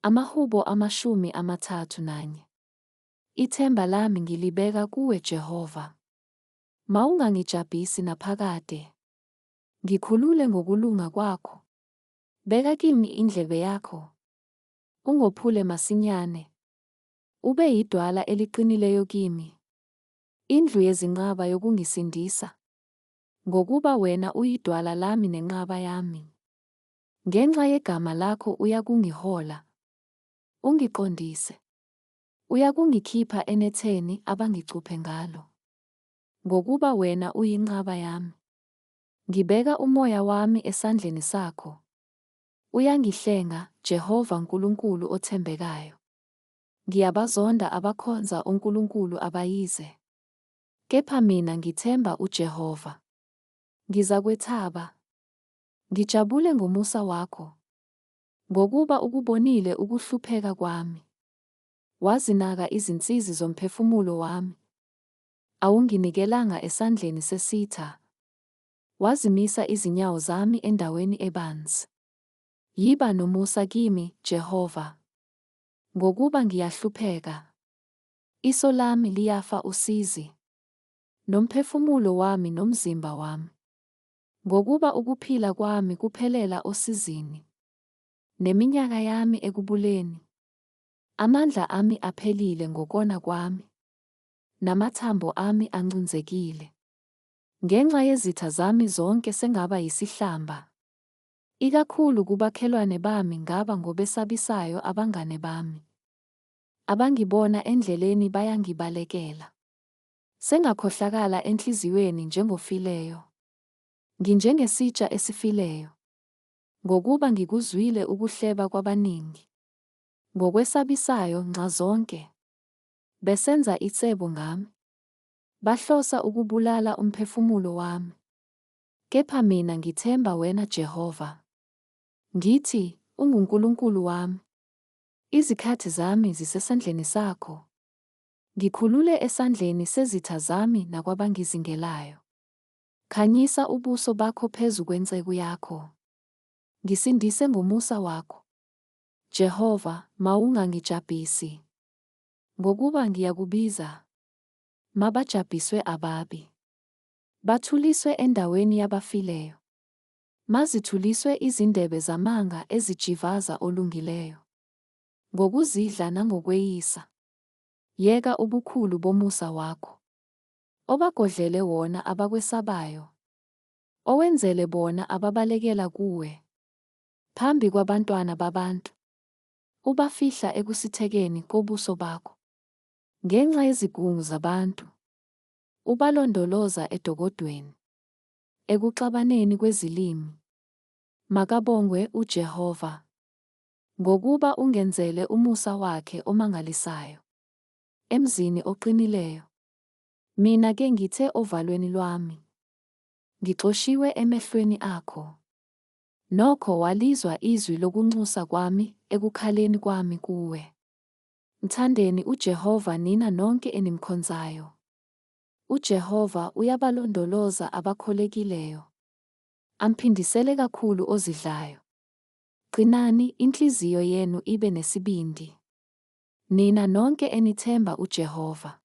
Amahubo 31. Ithemba lami ngilibeka kuwe Jehova. Mawungangijabhisi naphakade. Ngikhulule ngokulunga kwakho. Beka kimi indlebe yakho. Ungophule masinyane. Ube yidwala eliqinileyo kimi. Indlu yezinqaba yokungisindisa. Ngokuba wena uyidwala lami nenqaba yami. Ngenxa yegama lakho uyakungihola. Ungiqondise. Uyakungikhipha enetheni abangicuphe ngalo. Ngokuba wena uyinqaba yami. Ngibeka umoya wami esandleni sakho. Uyangihlenga, Jehova Nkulunkulu othembekayo. Ngiyabazonda abakhonza onkulunkulu abayize. Kepha mina ngithemba uJehova. Ngizakwethaba. Ngijabule ngomusa wakho. Ngokuba ukubonile ukuhlupheka kwami. Wazinaka izinsizi zomphefumulo wami. Awunginikelanga esandleni sesitha. Wazimisa izinyawo zami endaweni ebanzi. Yiba nomusa kimi, Jehova. Ngokuba ngiyahlupheka. Iso lami liyafa usizi. Nomphefumulo wami nomzimba wami. Ngokuba ukuphila kwami kuphelela osizini. Neminyaka yami ekubuleni. Amandla ami aphelile ngokona kwami. Namathambo ami ancinzekile. Ngenxa yezitha zami zonke sengaba yisihlamba. Ikakhulu kubakhelwane bami ngaba ngobesabisayo abangane bami. Abangibona endleleni bayangibalekela. Sengakhohlakala enhliziyweni njengofileyo. Nginjengesitsha esifileyo. Ngokuba ngikuzwile ukuhleba kwabaningi. Ngokwesabisayo nxa zonke. Besenza icebo ngami. Bahlosa ukubulala umphefumulo wami. Kepha mina ngithemba wena Jehova. Ngithi, unguNkulunkulu wami. Izikhathi zami zisesandleni sakho. Ngikhulule esandleni sezitha zami nakwabangizingelayo. Khanyisa ubuso bakho phezu kwenceku yakho. Ngisindise ngomusa wakho. Jehova, mawungangijabhisi. Ngokuba ngiyakubiza. Mabajabhiswe ababi. Bathuliswe endaweni yabafileyo. Mazithuliswe izindebe zamanga ezijivaza olungileyo. Ngokuzidla nangokweyisa. Yeka ubukhulu bomusa wakho. Obagodlele wona abakwesabayo. Owenzele bona ababalekela kuwe. Phambi kwabantwana babantu. Ubafihla ekusithekeni kobuso bakho. Ngenxa yezigungu zabantu. Ubalondoloza edokodweni. Ekuxabaneni kwezilimi. Makabongwe uJehova. Ngokuba ungenzele umusa wakhe omangalisayo. Emzini oqinileyo. Mina-ke ngithe ovalweni lwami. Ngixoshiwe emehlweni akho. Nokho walizwa izwi lokunxusa kwami ekukhaleni kwami kuwe. Mthandeni uJehova nina nonke enimkhonzayo. uJehova uyabalondoloza abakholekileyo. Amphindisele kakhulu ozidlayo. Qinani inhliziyo yenu ibe nesibindi. Nina nonke enithemba uJehova.